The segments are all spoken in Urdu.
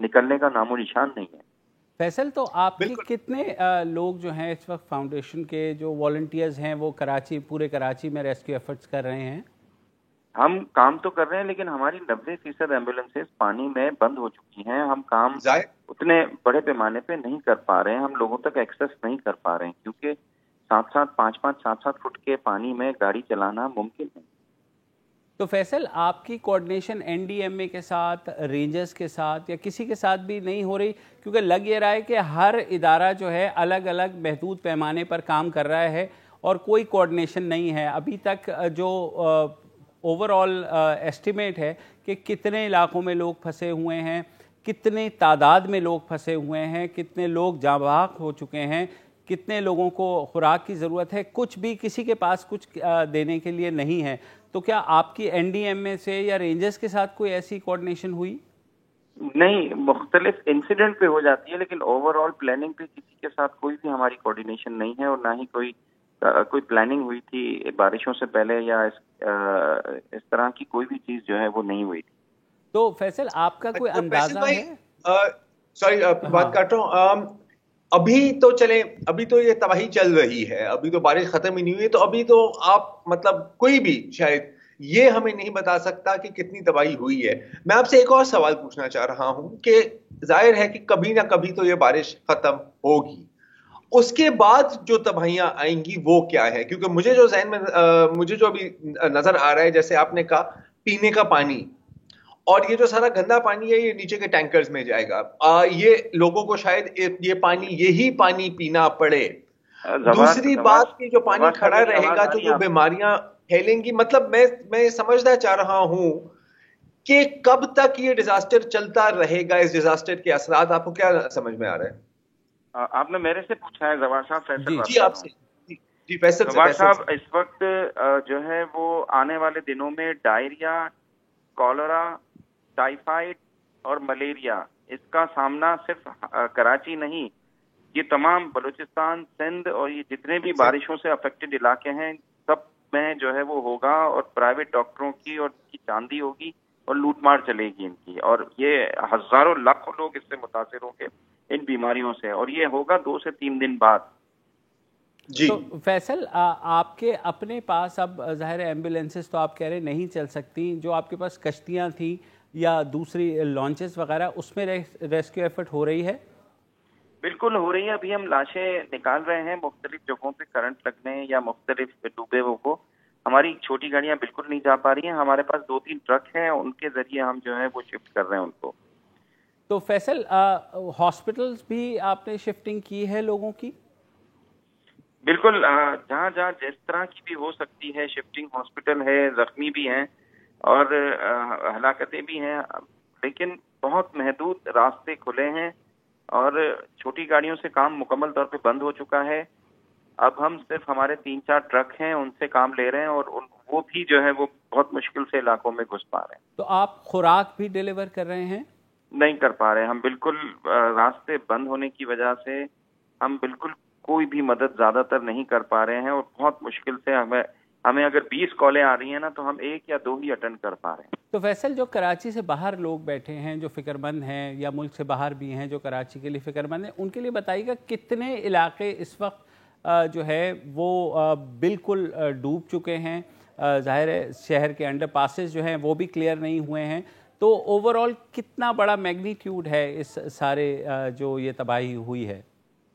نکلنے کا نام و نشان نہیں ہے۔ فیصل، تو آپ کے کتنے لوگ جو ہیں اس وقت فاؤنڈیشن کے جو والنٹیئرز ہیں وہ پورے کراچی میں ریسکیو ایفرٹس کر رہے ہیں؟ ہم کام تو کر رہے ہیں لیکن ہماری 90% ایمبولینسز پانی میں بند ہو چکی ہیں۔ ہم کام اتنے بڑے پیمانے پہ نہیں کر پا رہے ہیں، ہم لوگوں تک ایکسیس نہیں کر پا رہے ہیں کیونکہ 7 فٹ کے پانی میں گاڑی چلانا ممکن ہے۔ تو فیصل، آپ کی کوارڈینیشن این ڈی ایم اے کے ساتھ، رینجرز کے ساتھ یا کسی کے ساتھ بھی نہیں ہو رہی؟ کیونکہ لگ یہ رہا ہے کہ ہر ادارہ جو ہے الگ الگ محدود پیمانے پر کام کر رہا ہے اور کوئی کوارڈینیشن نہیں ہے۔ ابھی تک جو اوور آل ایسٹیمیٹ ہے کہ کتنے علاقوں میں لوگ پھنسے ہوئے ہیں، کتنے تعداد میں لوگ پھنسے ہوئے ہیں، کتنے لوگ جاں بحق ہو چکے ہیں، کتنے لوگوں کو خوراک کی ضرورت ہے، کچھ بھی کسی کے پاس کچھ دینے کے لیے نہیں ہے۔ تو کیا آپ کی این ڈی ایم اے سے یا رینجرز کے ساتھ کوئی ایسی کوارڈینیشن ہوئی؟ نہیں، مختلف انسیڈنٹ پہ ہو جاتی ہے لیکن اوور آل پلاننگ پہ کسی کے ساتھ کوئی بھی ہماری کوارڈینیشن نہیں ہے اور نہ ہی کوئی پلاننگ ہوئی تھی بارشوں سے پہلے یا اس طرح کی کوئی بھی چیز جو ہے وہ نہیں ہوئی تھی۔ تو فیصل، آپ کا کوئی اندازہ ہے؟ سوری بات کاٹ رہا ہوں، ابھی تو یہ تباہی چل رہی ہے، ابھی تو بارش ختم ہی نہیں ہوئی، تو ابھی تو آپ مطلب کوئی بھی شاید یہ ہمیں نہیں بتا سکتا کہ کتنی تباہی ہوئی ہے۔ میں آپ سے ایک اور سوال پوچھنا چاہ رہا ہوں کہ ظاہر ہے کہ کبھی نہ کبھی تو یہ بارش ختم ہوگی، اس کے بعد جو تباہیاں آئیں گی وہ کیا ہے؟ کیونکہ مجھے جو ذہن میں مجھے جو ابھی نظر آ رہا ہے، جیسے آپ نے کہا پینے کا پانی، اور یہ جو سارا گندا پانی ہے یہ نیچے کے ٹینکرز میں جائے گا، یہ لوگوں کو شاید یہی پانی پینا پڑے۔ دوسری بات کہ جو پانی کھڑا رہے گا تو جو بیماریاں پھیلیں گی، مطلب میں سمجھنا چاہ رہا ہوں کہ کب تک یہ ڈیزاسٹر چلتا رہے گا، اس ڈیزاسٹر کے اثرات آپ کو کیا سمجھ میں آ رہے ہیں؟ آپ نے میرے سے پوچھا ہے زوار صاحب؟ فیصل جی آپ سے۔ جی فیصل صاحب، اس وقت جو ہے وہ آنے والے دنوں میں ڈائریا، کالرا، ٹائیفائڈ اور ملیریا، اس کا سامنا صرف کراچی نہیں، یہ تمام بلوچستان، سندھ اور یہ جتنے بھی بارشوں سے افیکٹڈ علاقے ہیں سب میں جو ہے وہ ہوگا، اور پرائیویٹ ڈاکٹروں کی اور کی چاندی ہوگی اور لوٹ مار چلے گی ان کی، اور یہ ہزاروں لاکھوں لوگ اس سے متاثر ہوں گے ان بیماریوں سے، اور یہ ہوگا 2 سے 3 دن بعد۔ جی تو فیصل، آپ کے اپنے پاس اب ظاہر ایمبولینسز تو آپ کہہ رہے نہیں چل سکتی، جو آپ کے پاس کشتیاں تھیں یا دوسری لانچز وغیرہ، اس میں ریسکیو ایفرٹ ہو رہی ہے؟ بالکل ہو رہی ہے، ابھی ہم لاشیں نکال رہے ہیں مختلف جگہوں پہ کرنٹ لگنے یا مختلف ڈوبے کو۔ ہماری چھوٹی گاڑیاں بالکل نہیں جا پا رہی ہیں، ہمارے پاس 2-3 ٹرک ہیں، ان کے ذریعے ہم جو ہے وہ شفٹ کر رہے ہیں ان کو۔ تو فیصل، ہاسپٹلز بھی آپ نے شفٹنگ کی ہے لوگوں کی؟ بالکل، جہاں جہاں جس طرح کی بھی ہو سکتی ہے شفٹنگ، ہاسپٹل ہے، زخمی بھی ہیں اور ہلاکتیں بھی ہیں، لیکن بہت محدود راستے کھلے ہیں اور چھوٹی گاڑیوں سے کام مکمل طور پہ بند ہو چکا ہے۔ اب ہم صرف ہمارے 3-4 ٹرک ہیں، ان سے کام لے رہے ہیں اور وہ بھی جو ہے وہ بہت مشکل سے علاقوں میں گھس پا رہے ہیں۔ تو آپ خوراک بھی ڈیلیور کر رہے ہیں؟ نہیں کر پا رہے، ہم بالکل راستے بند ہونے کی وجہ سے ہم بالکل کوئی بھی مدد زیادہ تر نہیں کر پا رہے ہیں، اور بہت مشکل سے ہمیں اگر 20 کالیں آ رہی ہیں نا تو ہم 1 یا 2 ہی اٹینڈ کر پا رہے ہیں۔ تو فیصل، جو کراچی سے باہر لوگ بیٹھے ہیں، جو فکر مند ہیں یا ملک سے باہر بھی ہیں جو کراچی کے لیے فکر مند ہیں، ان کے لیے بتائیے گا کتنے علاقے اس وقت جو ہے وہ بالکل ڈوب چکے ہیں؟ ظاہر ہے شہر کے انڈر پاسز جو ہیں وہ بھی کلیئر نہیں ہوئے ہیں، تو اوور آل کتنا بڑا میگنیٹیوڈ ہے اس سارے جو یہ تباہی ہوئی ہے؟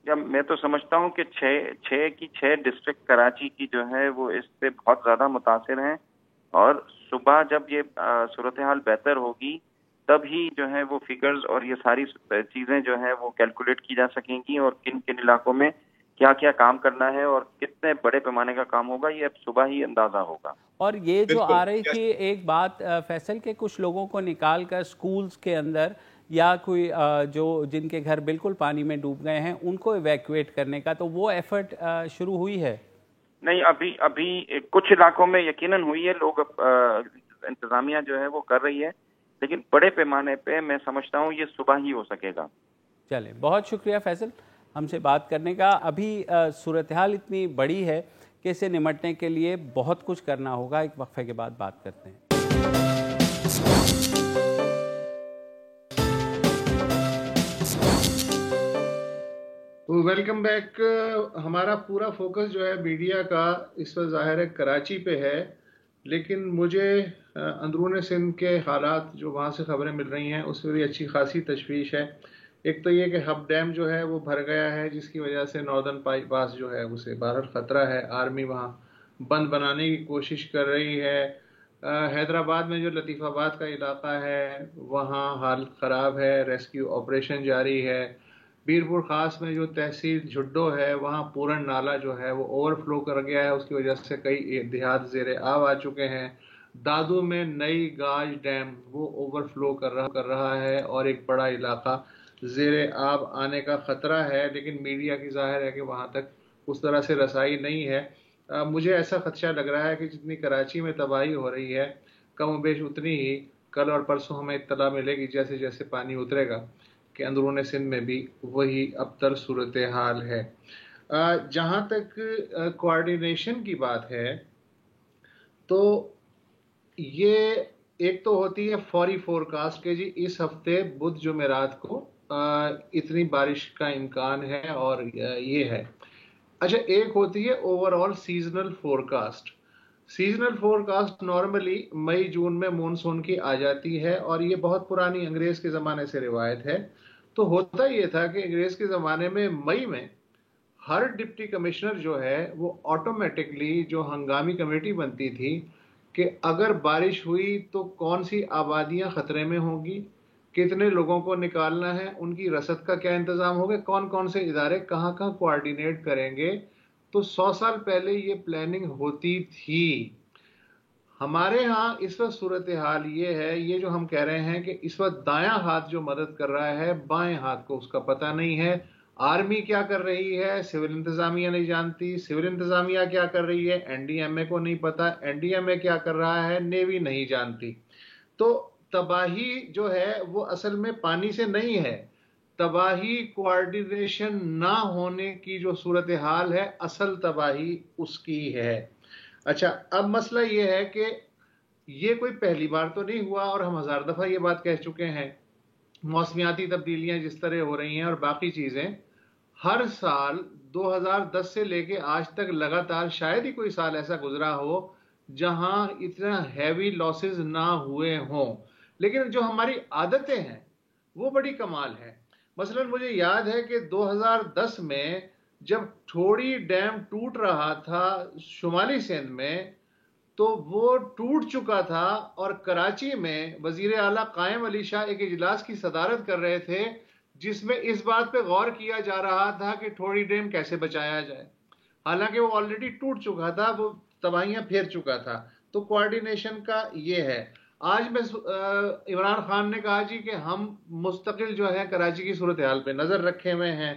میں تو سمجھتا ہوں کہ 6 ڈسٹرکٹ کراچی کی جو ہے وہ اس سے بہت زیادہ متاثر ہیں، اور صبح جب یہ صورتحال بہتر ہوگی تب ہی جو ہے وہ فگرز اور یہ ساری چیزیں جو ہیں وہ کیلکولیٹ کی جا سکیں گی، اور کن کن علاقوں میں کیا کیا کام کرنا ہے اور کتنے بڑے پیمانے کا کام ہوگا یہ اب صبح ہی اندازہ ہوگا۔ اور یہ جو آ رہی تھی ایک بات فیصل، کہ کچھ لوگوں کو نکال کر سکولز کے اندر یا کوئی جن کے گھر بالکل پانی میں ڈوب گئے ہیں ان کو ایویکویٹ کرنے کا، تو وہ ایفرٹ شروع ہوئی ہے؟ نہیں، ابھی کچھ علاقوں میں یقیناً ہوئی ہے، لوگ انتظامیہ جو ہے وہ کر رہی ہے، لیکن بڑے پیمانے پہ میں سمجھتا ہوں یہ صبح ہی ہو سکے گا۔ چلیں، بہت شکریہ فیصل ہم سے بات کرنے کا۔ ابھی صورتحال اتنی بڑی ہے کہ اسے نمٹنے کے لیے بہت کچھ کرنا ہوگا۔ ایک وقفے کے بعد بات کرتے ہیں۔ Welcome back. ہمارا پورا فوکس جو ہے میڈیا کا اس وقت ظاہر ہے کراچی پہ ہے، لیکن مجھے اندرون سندھ کے حالات جو وہاں سے خبریں مل رہی ہیں اس میں بھی اچھی خاصی تشویش ہے. ایک تو یہ کہ ہب ڈیم جو ہے وہ بھر گیا ہے، جس کی وجہ سے ناردرن بائی پاس جو ہے اسے باہر خطرہ ہے. آرمی وہاں بند بنانے کی کوشش کر رہی ہے. حیدرآباد میں جو لطیف آباد کا علاقہ ہے وہاں حالت خراب ہے، ریسکیو آپریشن جاری ہے. بیرپور خاص میں جو تحصیل جھڈو ہے وہاں پورن نالا جو ہے وہ اوور فلو کر گیا ہے، اس کی وجہ سے کئی دیہات زیر آب آ چکے ہیں. دادو میں نئی گاج ڈیم وہ اوور فلو کر رہا ہے اور ایک بڑا علاقہ زیر آب آنے کا خطرہ ہے، لیکن میڈیا کی ظاہر ہے کہ وہاں تک اس طرح سے رسائی نہیں ہے. مجھے ایسا خدشہ لگ رہا ہے کہ جتنی کراچی میں تباہی ہو رہی ہے کم و بیش اتنی ہی کل اور پرسوں ہمیں اطلاع ملے گی جیسے جیسے پانی اترے گا کہ اندرون سندھ میں بھی وہی ابتر صورتحال ہے. جہاں تک کوآرڈینیشن کی بات ہے تو یہ ایک تو ہوتی ہے فوری فورکاسٹ کہ جی اس ہفتے بدھ جمعرات کو اتنی بارش کا امکان ہے اور یہ ہے. اچھا، ایک ہوتی ہے over all seasonal forecast. Seasonal forecast normally May June میں مونسون کی آ جاتی ہے اور یہ بہت پرانی انگریز کے زمانے سے روایت ہے. تو ہوتا یہ تھا کہ انگریز کے زمانے میں مئی میں ہر ڈپٹی کمشنر جو ہے وہ آٹومیٹکلی جو ہنگامی کمیٹی بنتی تھی کہ اگر بارش ہوئی تو کون سی آبادیاں خطرے میں ہوں گی، کتنے لوگوں کو نکالنا ہے، ان کی رسد کا کیا انتظام ہوگا، کون کون سے ادارے کہاں کہاں کوآرڈینیٹ کریں گے. تو 100 سال پہلے یہ پلاننگ ہوتی تھی. ہمارے ہاں اس وقت صورتحال یہ ہے، یہ جو ہم کہہ رہے ہیں کہ اس وقت دایاں ہاتھ جو مدد کر رہا ہے بائیں ہاتھ کو اس کا پتہ نہیں ہے. آرمی کیا کر رہی ہے سول انتظامیہ نہیں جانتی، سول انتظامیہ کیا کر رہی ہے این ڈی ایم اے کو نہیں پتا، این ڈی ایم اے کیا کر رہا ہے نیوی نہیں جانتی. تو تباہی جو ہے وہ اصل میں پانی سے نہیں ہے، تباہی کوآرڈینیشن نہ ہونے کی جو صورتحال ہے اصل تباہی اس کی ہے. اچھا، اب مسئلہ یہ ہے کہ یہ کوئی پہلی بار تو نہیں ہوا اور ہم 1000 دفعہ یہ بات کہہ چکے ہیں. موسمیاتی تبدیلیاں جس طرح ہو رہی ہیں اور باقی چیزیں ہر سال 2010 سے لے کے آج تک لگاتار شاید ہی کوئی سال ایسا گزرا ہو جہاں اتنا ہیوی لاسز نہ ہوئے ہوں. لیکن جو ہماری عادتیں ہیں وہ بڑی کمال ہے. مثلا مجھے یاد ہے کہ 2010 میں جب ٹھوڑی ڈیم ٹوٹ رہا تھا شمالی سندھ میں تو وہ ٹوٹ چکا تھا اور کراچی میں وزیر اعلیٰ قائم علی شاہ ایک اجلاس کی صدارت کر رہے تھے جس میں اس بات پہ غور کیا جا رہا تھا کہ ٹھوڑی ڈیم کیسے بچایا جائے، حالانکہ وہ آلریڈی ٹوٹ چکا تھا، وہ تباہیاں پھیر چکا تھا. تو کوآرڈینیشن کا یہ ہے. آج میں عمران خان نے کہا جی کہ ہم مستقل جو ہے کراچی کی صورتحال پہ نظر رکھے ہوئے ہیں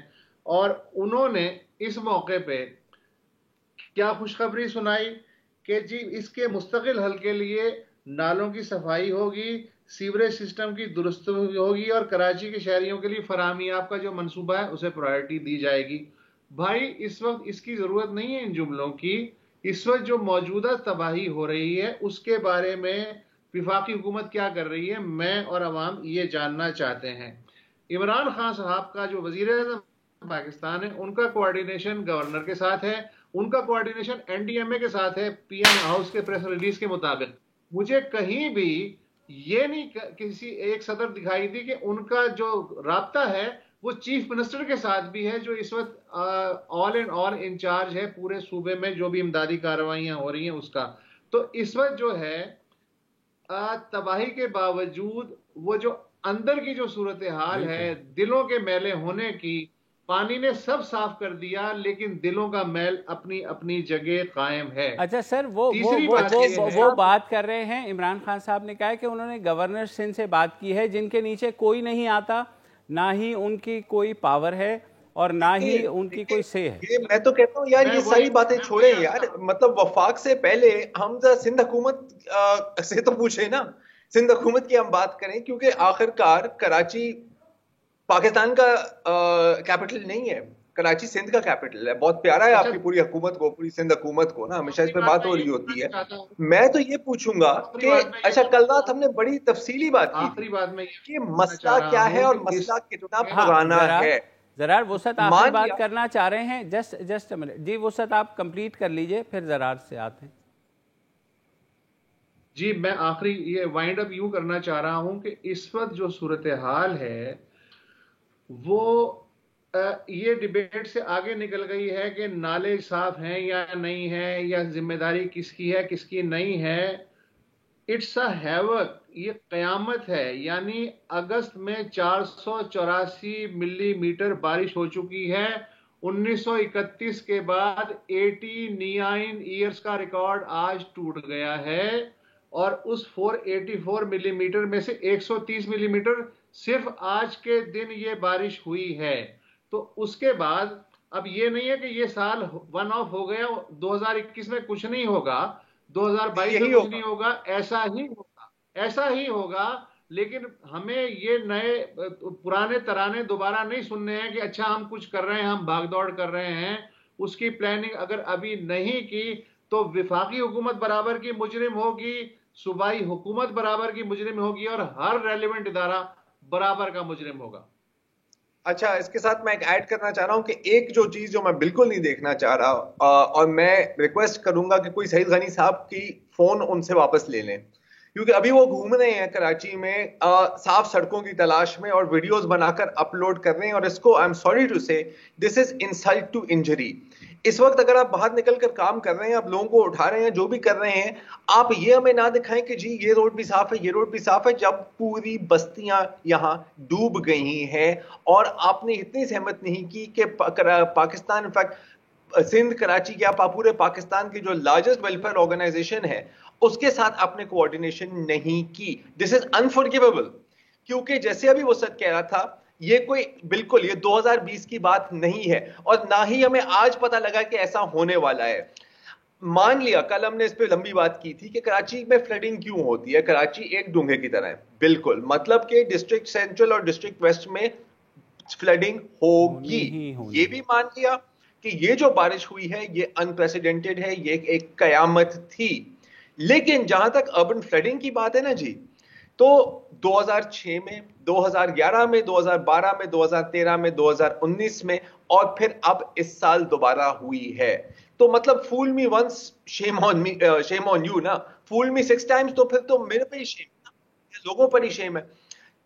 اور انہوں نے اس موقع پہ کیا خوشخبری سنائی کہ جی اس کے مستقل حل کے لیے نالوں کی صفائی ہوگی، سیوریج سسٹم کی درست ہوگی اور کراچی کے شہریوں کے لیے فراہمیاب کا جو منصوبہ ہے اسے پرائرٹی دی جائے گی. بھائی اس وقت اس کی ضرورت نہیں ہے ان جملوں کی. اس وقت جو موجودہ تباہی ہو رہی ہے اس کے بارے میں وفاقی حکومت کیا کر رہی ہے، میں اور عوام یہ جاننا چاہتے ہیں. عمران خان صاحب کا جو وزیر اعظم پاکستان ہے ان کا کوآرڈینیشن گورنر کے ساتھ ہے، ان کا کوآرڈینیشن این ڈی ایم اے کے ساتھ ہے. پی ایم ہاؤس کے پریس ریلیز کے مطابق مجھے کہیں بھی یہ نہیں کسی ایک صدر دکھائی دی کہ ان کا جو رابطہ ہے وہ چیف منسٹر کے ساتھ بھی ہے جو اس وقت آل اینڈ آل انچارج ہے پورے صوبے میں جو بھی امدادی کارروائیاں ہو رہی ہیں اس کا. تو اس وقت جو ہے تباہی کے باوجود وہ جو اندر کی جو صورتحال ہے دلوں کے میلے ہونے کی، پانی نے سب صاف کر دیا لیکن دلوں کا میل اپنی اپنی جگہ قائم ہے. اچھا سر، وہ بات کر رہے ہیں عمران خان صاحب نے کہا کہ انہوں نے گورنر سندھ سے بات کی ہے جن کے نیچے کوئی نہیں آتا، نہ ہی ان کی کوئی پاور ہے اور نہ ہی ان کی کوئی سے ہے. میں تو کہتا ہوں یار یہ ساری باتیں چھوڑیں یار، مطلب وفاق سے پہلے ہم سندھ حکومت سے تو پوچھیں نا، سندھ حکومت کی ہم بات کریں کیونکہ آخر کار کراچی پاکستان کا کیپٹل نہیں ہے، کراچی سندھ کا کیپٹل ہے. بہت پیارا ہے آپ کی پوری حکومت کو، پوری سندھ حکومت کو نا، ہمیشہ اس پہ بات ہو رہی ہوتی ہے. میں تو یہ پوچھوں گا کہ اچھا کل رات ہم نے بڑی تفصیلی بات کی کہ مسئلہ کیا ہے اور مسئلہ کتنا پرانا ہے. زرار وسعت آخری بات کرنا چاہ رہے ہیں؟ جسٹ جی وسعت آپ کمپلیٹ کر لیجئے پھر زرار سے آتے ہیں. جی میں آخری یہ وائنڈ اپ یوں کرنا چاہ رہا ہوں کہ اس وقت جو صورتحال ہے وہ یہ ڈیبیٹ سے آگے نکل گئی ہے کہ نالے صاف ہیں یا نہیں ہیں, یا ذمہ داری کس کی ہے کس کی نہیں ہے. اٹس اے ہیوک, یہ قیامت ہے. یعنی اگست میں 484 ملی میٹر بارش ہو چکی ہے. 1931 کے بعد 89 ایئرز کا ریکارڈ آج ٹوٹ گیا ہے, اور اس 484 ملی میٹر میں سے 130 ملی میٹر صرف آج کے دن یہ بارش ہوئی ہے. تو اس کے بعد اب یہ نہیں ہے کہ یہ سال ون آف ہو گیا, 2021 میں کچھ نہیں ہوگا, 2022 میں کچھ نہیں ہوگا, ایسا ہی ہوگا. لیکن ہمیں یہ نئے پرانے ترانے دوبارہ نہیں سننے ہیں کہ اچھا ہم کچھ کر رہے ہیں, ہم بھاگ دوڑ کر رہے ہیں. اس کی پلاننگ اگر ابھی نہیں کی تو وفاقی حکومت برابر کی مجرم ہوگی, صوبائی حکومت برابر کی مجرم ہوگی, اور ہر ریلیونٹ ادارہ برابر کا مجرم ہوگا. اچھا, اس کے ساتھ میں ایک ایڈ کرنا چاہ رہا ہوں کہ ایک جو چیز جو میں بالکل نہیں دیکھنا چاہ رہا, اور میں ریکویسٹ کروں گا کہ کوئی سعید غنی صاحب کی فون ان سے واپس لے لیں, کیونکہ ابھی وہ گھوم رہے ہیں کراچی میں صاف سڑکوں کی تلاش میں اور ویڈیوز بنا کر اپلوڈ کر رہے ہیں, اور اس کو آئی ایم سوری ٹو سے دس از انسلٹ ٹو انجری. اس وقت اگر آپ باہر نکل کر کام کر رہے ہیں, آپ لوگوں کو اٹھا رہے ہیں, جو بھی کر رہے ہیں, آپ یہ ہمیں نہ دکھائیں کہ جی یہ روڈ بھی صاف ہے, یہ روڈ بھی صاف ہے, جب پوری بستیاں یہاں ڈوب گئی ہیں. اور آپ نے اتنی زحمت نہیں کی کہ پاکستان انفیکٹ سندھ کراچی کیا پورے پاکستان کی جو لارجسٹ ویلفیئر آرگنائزیشن ہے اس کے ساتھ آپ نے کوآرڈینیشن نہیں کی. دس از انفارگیویبل, کیونکہ جیسے ابھی وہ سچ کہہ رہا تھا, یہ کوئی بالکل یہ 2020 کی بات نہیں ہے, اور نہ ہی ہمیں آج پتہ لگا کہ ایسا ہونے والا ہے. مان لیا, کل ہم نے اس پہ لمبی بات کی تھی کہ کراچی میں فلڈنگ کیوں ہوتی ہے. کراچی ایک ڈونگے کی طرح ہے بالکل, مطلب کہ ڈسٹرکٹ سینٹرل اور ڈسٹرکٹ ویسٹ میں فلڈنگ ہوگی. یہ بھی مان لیا کہ یہ جو بارش ہوئی ہے یہ انپریسیڈنٹڈ ہے, یہ ایک قیامت تھی. لیکن جہاں تک اربن فلڈنگ کی بات ہے نا جی, تو 2006 میں, 2011 میں, 2012 میں, 2013 میں, 2019 میں, اور پھر اب اس سال دوبارہ ہوئی ہے. تو مطلب فول me once shame on you نا, فول می 6 times, تو پھر تو میرے پہ ہی شیم ہے, لوگوں پر ہی شیم ہے,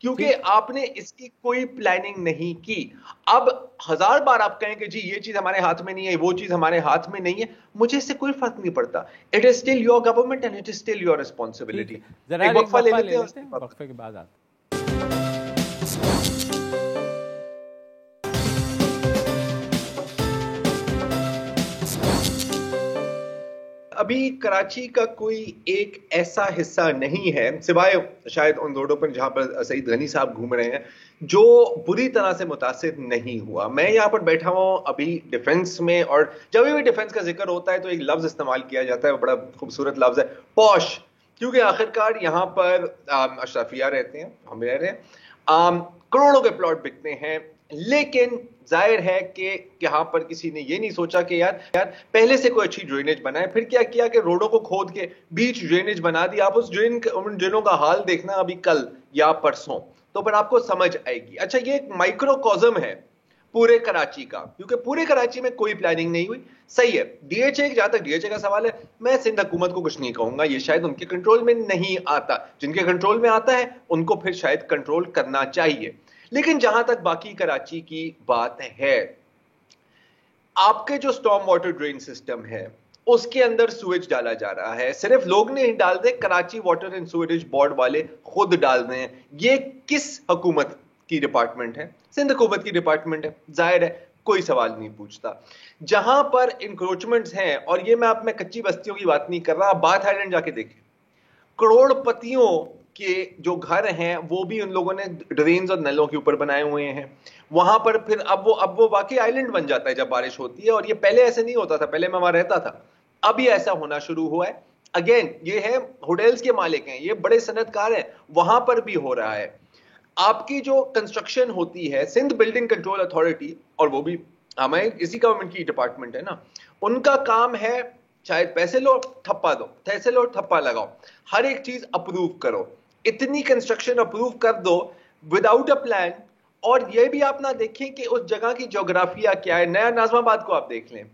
کیونکہ آپ نے اس کی کوئی پلاننگ نہیں کی. اب 1000 بار آپ کہیں کہ جی یہ چیز ہمارے ہاتھ میں نہیں ہے, وہ چیز ہمارے ہاتھ میں نہیں ہے, مجھے اس سے کوئی فرق نہیں پڑتا. It is still your government and it is still your responsibility. ایک وقفہ لے لیتے ہیں, وقفے کے بعد آتے ہیں. ابھی کراچی کا کوئی ایک ایسا حصہ نہیں ہے سوائے شاید ان روڈوں پر جہاں پر سعید غنی صاحب گھوم رہے ہیں جو بری طرح سے متاثر نہیں ہوا. میں یہاں پر بیٹھا ہوں ابھی ڈیفنس میں, اور جب بھی ڈیفنس کا ذکر ہوتا ہے تو ایک لفظ استعمال کیا جاتا ہے, بڑا خوبصورت لفظ ہے پوش, کیونکہ آخرکار یہاں پر اشرافیہ رہتے ہیں, ہم رہ رہے ہیں, کروڑوں کے پلاٹ بکتے ہیں. لیکن ظاہر ہے کہ یہاں پر کسی نے یہ نہیں سوچا کہ یار پہلے سے کوئی اچھی ڈرینیج بنائے. پھر کیا کیا کہ روڈوں کو کھود کے بیچ ڈرینیج بنا دی. آپ اس ڈرینوں کا حال دیکھنا ابھی کل یا پرسوں, تو پھر آپ کو سمجھ آئے گی. اچھا, یہ ایک مائکرو کازم ہے پورے کراچی کا, کیونکہ پورے کراچی میں کوئی پلاننگ نہیں ہوئی. صحیح ہے, ڈی ایچ اے, جہاں تک ڈی ایچ اے کا سوال ہے, میں سندھ حکومت کو کچھ نہیں کہوں گا, یہ شاید ان کے کنٹرول میں نہیں آتا. جن کے کنٹرول میں آتا ہے ان کو پھر شاید کنٹرول کرنا چاہیے. لیکن جہاں تک باقی کراچی کی بات ہے, آپ کے جو سٹارم واٹر ڈرین سسٹم ہے اس کے اندر سویج ڈالا جا رہا ہے. صرف لوگ نہیں ڈال دے, Karachi water and sewage board والے خود ڈال رہے ہیں. یہ کس حکومت کی ڈپارٹمنٹ ہے؟ سندھ حکومت کی ڈپارٹمنٹ ہے. ظاہر ہے کوئی سوال نہیں پوچھتا. جہاں پر انکروچمنٹس ہیں, اور یہ میں آپ میں کچی بستیوں کی بات نہیں کر رہا, بات آئیلینڈ جا کے دیکھیں, کروڑ پتیوں کے جو گھر ہیں وہ بھی ان لوگوں نے ڈرینز اور نلوں کے اوپر بنائے ہوئے ہیں. وہاں پر پھر اب وہ واقعی آئیلینڈ بن جاتا ہے جب بارش ہوتی ہے, اور یہ پہلے ایسے نہیں ہوتا تھا, پہلے میں وہاں رہتا تھا, اب یہ ایسا ہونا شروع ہوا ہے. اگین یہ ہے ہوٹلز کے مالک ہیں, یہ بڑے صنعت کار ہیں, وہاں پر بھی ہو رہا ہے. آپ کی جو کنسٹرکشن ہوتی ہے, سندھ بلڈنگ کنٹرول اتھارٹی, اور وہ بھی ہمیں اسی گورنمنٹ کی ڈپارٹمنٹ ہے نا, ان کا کام ہے شاید پیسے لو ٹھپا دو, پیسے لو ٹھپا لگاؤ, ہر ایک چیز اپروو کرو. اتنی کنسٹرکشن اپروو کر دو وداؤٹ اے پلان, اور یہ بھی آپ نہ دیکھیں کہ اس جگہ کی جغرافیہ کیا ہے. نیا ناظم آباد کو آپ دیکھ لیں,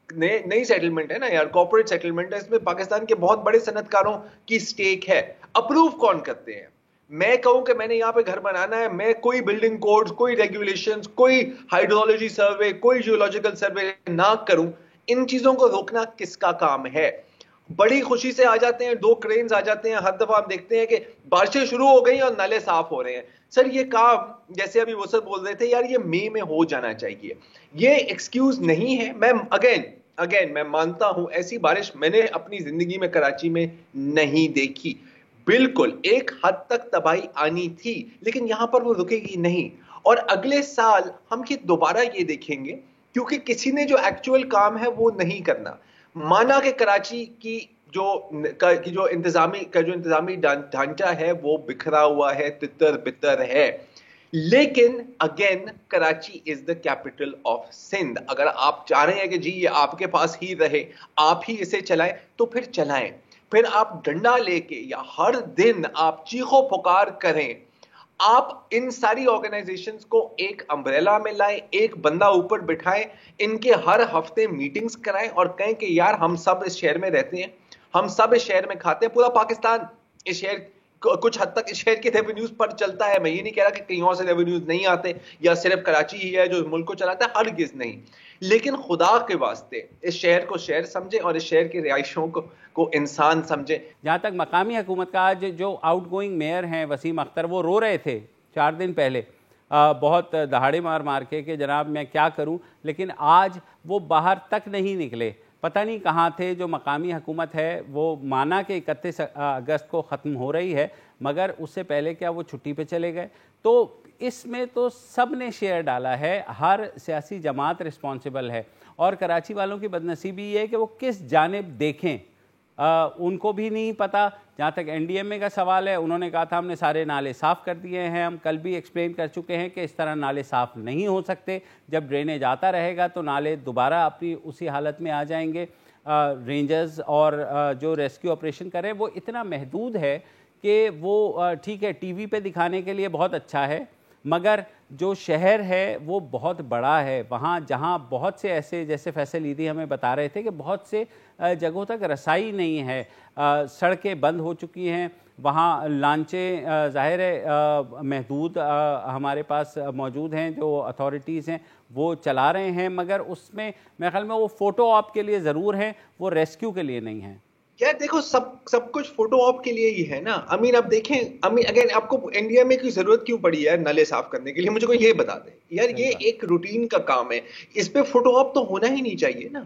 نئی سیٹلمنٹ ہے نا یار, کارپوریٹ سیٹلمنٹ ہے, اس میں پاکستان کے بہت بڑے صنعت کاروں کی سٹیک ہے. اپروو کون کرتے ہیں؟ میں کہوں کہ میں نے یہاں پہ گھر بنانا ہے, میں کوئی بلڈنگ کوڈز, کوئی ریگولیشنز, کوئی ہائیڈرولوجی سروے, کوئی جیولوجیکل سروے نہ کروں, ان چیزوں کو روکنا کس کا کام ہے؟ بڑی خوشی سے آ جاتے ہیں, 2 کرینز آ جاتے ہیں, ہر دفعہ ہم دیکھتے ہیں کہ بارشیں شروع ہو گئی اور نالے صاف ہو رہے ہیں. سر یہ کام جیسے ابھی وہ سر بول رہے تھے یار یہ مئی میں ہو جانا چاہیے, یہ ایکسکیوز نہیں ہے. میں اگین میں مانتا ہوں ایسی بارش میں نے اپنی زندگی میں کراچی میں نہیں دیکھی. بالکل ایک حد تک تباہی آنی تھی, لیکن یہاں پر وہ رکے گی نہیں. اور اگلے سال ہم دوبارہ یہ دیکھیں گے, کیونکہ کسی نے جو ایکچوئل کام ہے وہ نہیں کرنا. مانا کہ کراچی کی جو انتظامی ڈھانچہ ہے وہ بکھرا ہوا ہے, تتر بتر ہے, لیکن again Karachi is the capital of Sindh. اگر آپ چاہ رہے ہیں کہ جی یہ آپ کے پاس ہی رہے, آپ ہی اسے چلائیں, تو پھر چلائیں. پھر آپ ڈنڈا لے کے یا ہر دن آپ چیخو پکار کریں, آپ ان ساری آرگنائزیشنز کو ایک امبریلا میں لائیں, ایک بندہ اوپر بٹھائیں, ان کے ہر ہفتے میٹنگز کرائیں اور کہیں کہ یار ہم سب اس شہر میں رہتے ہیں, ہم سب اس شہر میں کھاتے ہیں, پورا پاکستان اس شہر کچھ حد تک اس شہر کے ریونیوز پر چلتا ہے. میں یہ نہیں کہہ رہا کہ کہیں اور سے ریونیوز نہیں آتے یا صرف کراچی ہی ہے جو ملک کو چلاتا ہے, ہرگز نہیں. لیکن خدا کے واسطے اس شہر کو شہر سمجھیں اور اس شہر کے رہائشوں کو انسان سمجھیں. جہاں تک مقامی حکومت کا, آج جو آؤٹ گوئنگ میئر ہیں وسیم اختر, وہ رو رہے تھے 4 دن پہلے بہت دہاڑے مار کے کہ جناب میں کیا کروں, لیکن آج وہ باہر تک نہیں نکلے. پتہ نہیں کہاں تھے. جو مقامی حکومت ہے وہ مانا کہ 31 اگست کو ختم ہو رہی ہے, مگر اس سے پہلے کیا وہ چھٹی پہ چلے گئے؟ تو اس میں تو سب نے شیئر ڈالا ہے, ہر سیاسی جماعت رسپانسبل ہے. اور کراچی والوں کی بدنصیبی یہ ہے کہ وہ کس جانب دیکھیں ان کو بھی نہیں پتہ. جہاں تک این ڈی ایم اے کا سوال ہے, انہوں نے کہا تھا ہم نے سارے نالے صاف کر دیے ہیں. ہم کل بھی ایکسپلین کر چکے ہیں کہ اس طرح نالے صاف نہیں ہو سکتے. جب ڈرینیج آتا رہے گا تو نالے دوبارہ اپنی اسی حالت میں آ جائیں گے. رینجرز اور جو ریسکیو آپریشن کریں وہ اتنا محدود ہے کہ وہ ٹھیک ہے ٹی وی پہ دکھانے کے لیے بہت اچھا ہے, مگر جو شہر ہے وہ بہت بڑا ہے. وہاں جہاں بہت سے ایسے, جیسے فیصل عیدی ہمیں بتا رہے تھے کہ بہت سے جگہوں تک رسائی نہیں ہے, سڑکیں بند ہو چکی ہیں, وہاں لانچیں ظاہر ہے محدود ہمارے پاس موجود ہیں, جو اتھارٹیز ہیں وہ چلا رہے ہیں, مگر اس میں میرے خیال میں وہ فوٹو آپ کے لیے ضرور ہیں, وہ ریسکیو کے لیے نہیں ہیں. یار دیکھو سب کچھ فوٹو آپ کے لیے ہی ہے نا. امین اب دیکھیں, اگین آپ کو انڈیا میں کی ضرورت کیوں پڑی ہے نلے صاف کرنے کے لیے؟ مجھے کوئی یہ بتا دیں یار, یہ ایک روٹین کا کام ہے, اس پہ فوٹو آپ تو ہونا ہی نہیں چاہیے نا.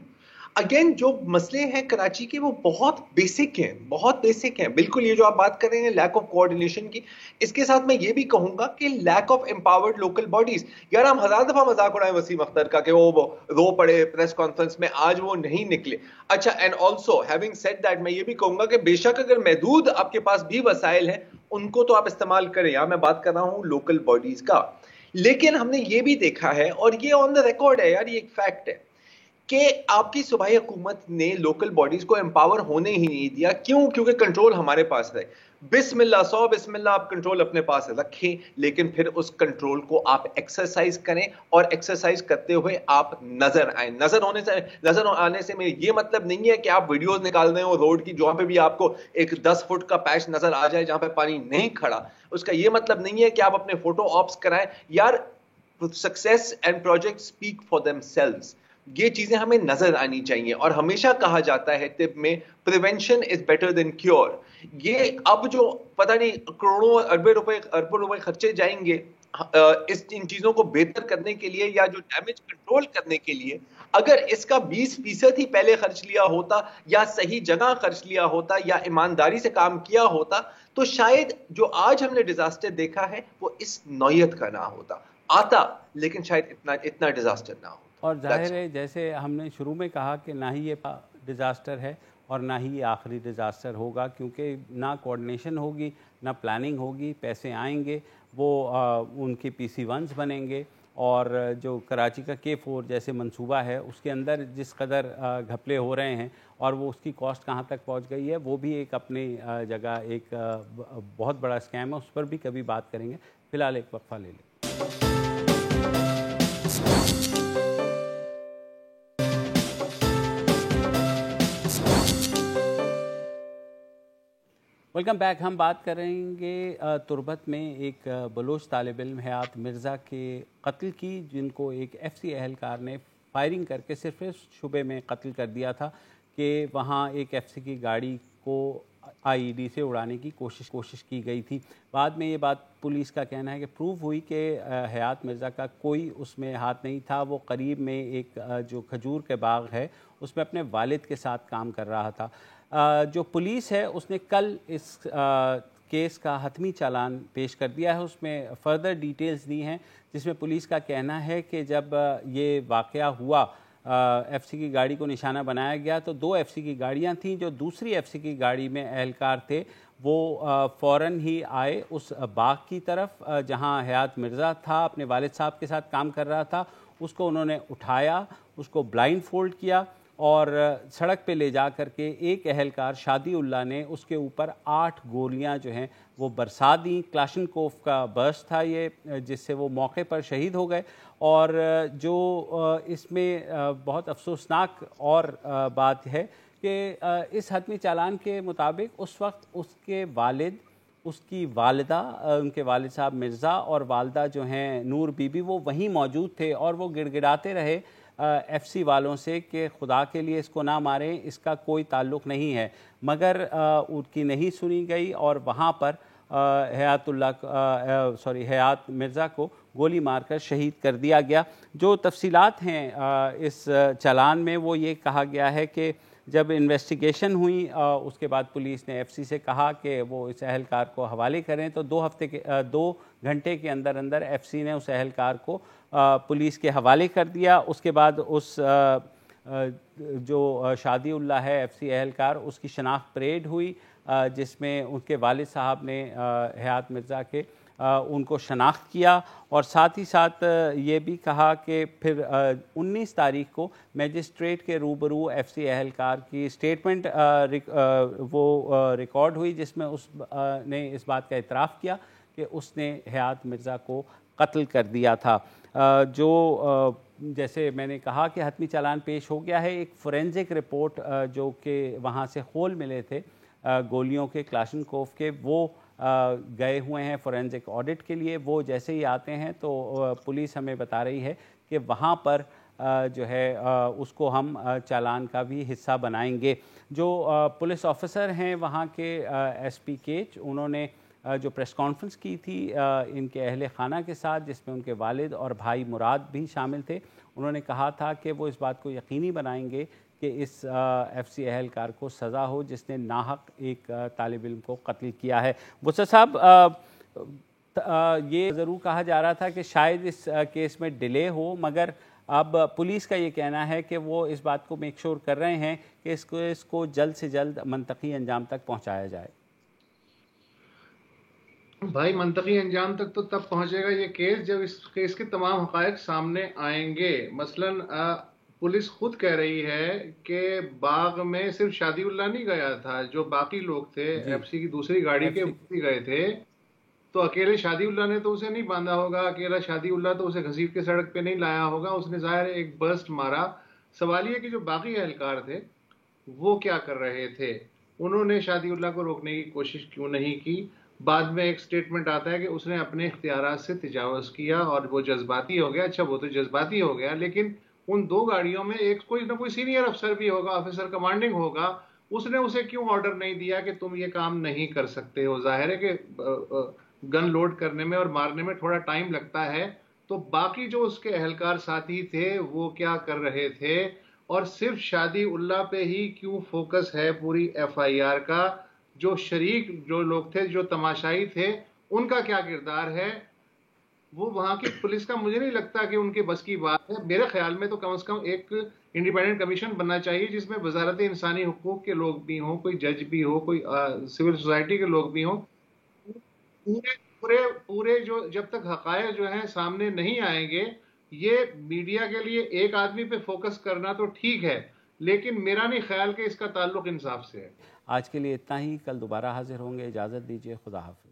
اگین جو مسئلے ہیں کراچی کے وہ بہت بیسک ہیں, بالکل. یہ جو آپ بات کر رہے ہیں لیک آف کوآرڈینیشن کی, اس کے ساتھ میں یہ بھی کہوں گا کہ lack of empowered local bodies. یار ہم 1000 دفعہ مذاق اڑائیں وسیم اختر کا کہ وہ رو پڑے پریس کانفرنس میں, آج وہ نہیں نکلے. اچھا, and also having said that, میں یہ بھی کہوں گا کہ بے شک اگر محدود آپ کے پاس بھی وسائل ہیں ان کو تو آپ استعمال کریں. یہاں میں بات کر رہا ہوں لوکل باڈیز کا. لیکن ہم نے یہ بھی دیکھا ہے, اور یہ آن دا ریکارڈ ہے یار, یہ ایک فیکٹ ہے کہ آپ کی صوبائی حکومت نے لوکل باڈیز کو امپاور ہونے ہی نہیں دیا. کیوں؟ کیونکہ کنٹرول ہمارے پاس رہے. بسم اللہ 100 بسم اللہ آپ کنٹرول اپنے پاس رکھیں, لیکن پھر اس کنٹرول کو آپ ایکسرسائز کریں, اور ایکسرسائز کرتے ہوئے آپ نظر آئیں. نظر آنے سے میں یہ مطلب نہیں ہے کہ آپ ویڈیوز نکال رہے ہو روڈ کی جہاں پہ بھی آپ کو ایک 10 فٹ کا پیچ نظر آ جائے جہاں پہ پانی نہیں کھڑا. اس کا یہ مطلب نہیں ہے کہ آپ اپنے فوٹو آپس کرائیں. یار success and project speak for them selves. یہ چیزیں ہمیں نظر آنی چاہیے. اور ہمیشہ کہا جاتا ہے طب میں prevention is better than cure. یہ اب جو پتہ نہیں کروڑوں اربوں روپے خرچے جائیں گے ان چیزوں کو بہتر کرنے کے لیے یا جو ڈیمیج کنٹرول کرنے کے لیے, اگر اس کا 20% ہی پہلے خرچ لیا ہوتا یا صحیح جگہ خرچ لیا ہوتا یا ایمانداری سے کام کیا ہوتا, تو شاید جو آج ہم نے ڈیزاسٹر دیکھا ہے وہ اس نوعیت کا نہ آتا, لیکن شاید اتنا ڈیزاسٹر نہ ہوتا. اور ظاہر ہے جیسے ہم نے شروع میں کہا کہ نہ ہی یہ ڈیزاسٹر ہے اور نہ ہی یہ آخری ڈیزاسٹر ہوگا, کیونکہ نہ کوآرڈینیشن ہوگی, نہ پلاننگ ہوگی. پیسے آئیں گے, وہ ان کی PC1s بنیں گے, اور جو کراچی کا K4 جیسے منصوبہ ہے اس کے اندر جس قدر گھپلے ہو رہے ہیں اور وہ اس کی کاسٹ کہاں تک پہنچ گئی ہے, وہ بھی ایک اپنی جگہ ایک بہت بڑا اسکیم ہے. اس پر بھی کبھی بات کریں گے. فی الحال ایک وقفہ لے لیں. Welcome back. ہم بات کریں گے تربت میں ایک بلوچ طالب علم حیات مرزا کے قتل کی، جن کو ایک ایف سی اہلکار نے فائرنگ کر کے صرف اس شبے میں قتل کر دیا تھا کہ وہاں ایک ایف سی کی گاڑی کو آئی ای ڈی سے اڑانے کی کوشش کی گئی تھی. بعد میں یہ بات پولیس کا کہنا ہے کہ پروو ہوئی کہ حیات مرزا کا کوئی اس میں ہاتھ نہیں تھا. وہ قریب میں ایک جو کھجور کے باغ ہے اس میں اپنے والد کے ساتھ کام کر رہا تھا. جو پولیس ہے اس نے کل اس کیس کا حتمی چالان پیش کر دیا ہے. اس میں فردر ڈیٹیلز دی ہیں جس میں پولیس کا کہنا ہے کہ جب یہ واقعہ ہوا ایف سی کی گاڑی کو نشانہ بنایا گیا تو 2 ایف سی کی گاڑیاں تھیں. جو دوسری ایف سی کی گاڑی میں اہلکار تھے وہ فوراً ہی آئے اس باغ کی طرف جہاں حیات مرزا تھا، اپنے والد صاحب کے ساتھ کام کر رہا تھا. اس کو انہوں نے اٹھایا، اس کو بلائنڈ فولڈ کیا اور سڑک پہ لے جا کر کے ایک اہلکار شادی اللہ نے اس کے اوپر 8 گولیاں جو ہیں وہ برسا دیں. کلاشنکوف کا برسٹ تھا یہ، جس سے وہ موقع پر شہید ہو گئے. اور جو اس میں بہت افسوسناک اور بات ہے کہ اس حتمی چالان کے مطابق اس وقت اس کے والد، اس کی والدہ، ان کے والد صاحب مرزا اور والدہ جو ہیں نور بی بی، وہ وہیں موجود تھے اور وہ گڑ گڑاتے رہے ایف سی والوں سے کہ خدا کے لیے اس کو نہ ماریں، اس کا کوئی تعلق نہیں ہے. مگر ان کی نہیں سنی گئی اور وہاں پر حیات مرزا کو گولی مار کر شہید کر دیا گیا. جو تفصیلات ہیں اس چالان میں وہ یہ کہا گیا ہے کہ جب انویسٹیگیشن ہوئی اس کے بعد پولیس نے ایف سی سے کہا کہ وہ اس اہلکار کو حوالے کریں تو 2 گھنٹے کے اندر ایف سی نے اس اہلکار کو پولیس کے حوالے کر دیا. اس کے بعد اس جو شادی اللہ ہے ایف سی اہلکار، اس کی شناخت پریڈ ہوئی جس میں ان کے والد صاحب نے حیات مرزا کے ان کو شناخت کیا اور ساتھ ہی ساتھ یہ بھی کہا کہ پھر 19 تاریخ کو میجسٹریٹ کے روبرو ایف سی اہلکار کی اسٹیٹمنٹ وہ ریکارڈ ہوئی جس میں اس نے اس بات کا اعتراف کیا کہ اس نے حیات مرزا کو قتل کر دیا تھا. جو جیسے میں نے کہا کہ حتمی چالان پیش ہو گیا ہے. ایک فورینزک رپورٹ جو کہ وہاں سے خول ملے تھے گولیوں کے کلاشنکوف کے، وہ گئے ہوئے ہیں فورینزک آڈٹ کے لیے. وہ جیسے ہی آتے ہیں تو پولیس ہمیں بتا رہی ہے کہ وہاں پر جو ہے اس کو ہم چالان کا بھی حصہ بنائیں گے. جو پولیس آفیسر ہیں وہاں کے ایس پی کیچ، انہوں نے جو پریس کانفرنس کی تھی ان کے اہل خانہ کے ساتھ جس میں ان کے والد اور بھائی مراد بھی شامل تھے، انہوں نے کہا تھا کہ وہ اس بات کو یقینی بنائیں گے کہ اس ایف سی اہلکار کو سزا ہو جس نے ناحق ایک طالب علم کو قتل کیا ہے. بسر صاحب، یہ ضرور کہا جا رہا تھا کہ شاید اس کیس میں ڈیلے ہو، مگر اب پولیس کا یہ کہنا ہے کہ وہ اس بات کو میک شور کر رہے ہیں کہ اس کو جلد سے جلد منطقی انجام تک پہنچایا جائے. بھائی منطقی انجام تک تو تب پہنچے گا یہ کیس جب اس کیس کے تمام حقائق سامنے آئیں گے. مثلاً پولیس خود کہہ رہی ہے کہ باغ میں صرف شادی اللہ نہیں گیا تھا، جو باقی لوگ تھے ایف سی کی دوسری گاڑی کے گئے تھے. تو اکیلے شادی اللہ نے تو اسے نہیں باندھا ہوگا، اکیلا شادی اللہ تو اسے گھسیٹ کے سڑک پہ نہیں لایا ہوگا، اس نے ظاہر ایک برسٹ مارا. سوال یہ کہ جو باقی اہلکار تھے وہ کیا کر رہے تھے؟ انہوں نے شادی اللہ کو روکنے کی کوشش کیوں نہیں کی؟ بعد میں ایک سٹیٹمنٹ آتا ہے کہ اس نے اپنے اختیارات سے تجاوز کیا اور وہ جذباتی ہو گیا. اچھا وہ تو جذباتی ہو گیا، لیکن ان 2 گاڑیوں میں ایک کوئی نہ کوئی سینئر افسر بھی ہوگا، آفیسر کمانڈنگ ہوگا. اس نے اسے کیوں آرڈر نہیں دیا کہ تم یہ کام نہیں کر سکتے ہو؟ ظاہر ہے کہ گن لوڈ کرنے میں اور مارنے میں تھوڑا ٹائم لگتا ہے. تو باقی جو اس کے اہلکار ساتھی تھے وہ کیا کر رہے تھے؟ اور صرف شادی اللہ پہ ہی کیوں فوکس ہے پوری ایف آئی آر کا؟ جو شریک جو لوگ تھے، جو تماشائی تھے، ان کا کیا کردار ہے؟ وہ وہاں کی پولیس کا مجھے نہیں لگتا کہ ان کے بس کی بات ہے. میرے خیال میں تو کم از کم ایک انڈیپینڈنٹ کمیشن بننا چاہیے جس میں وزارت انسانی حقوق کے لوگ بھی ہوں، کوئی جج بھی ہو، کوئی سول سوسائٹی کے لوگ بھی ہوں. پورے جو جب تک حقائق جو ہیں سامنے نہیں آئیں گے، یہ میڈیا کے لیے ایک آدمی پہ فوکس کرنا تو ٹھیک ہے، لیکن میرا نہیں خیال کہ اس کا تعلق انصاف سے ہے. آج کے لیے اتنا ہی. کل دوبارہ حاضر ہوں گے. اجازت دیجیے. خدا حافظ.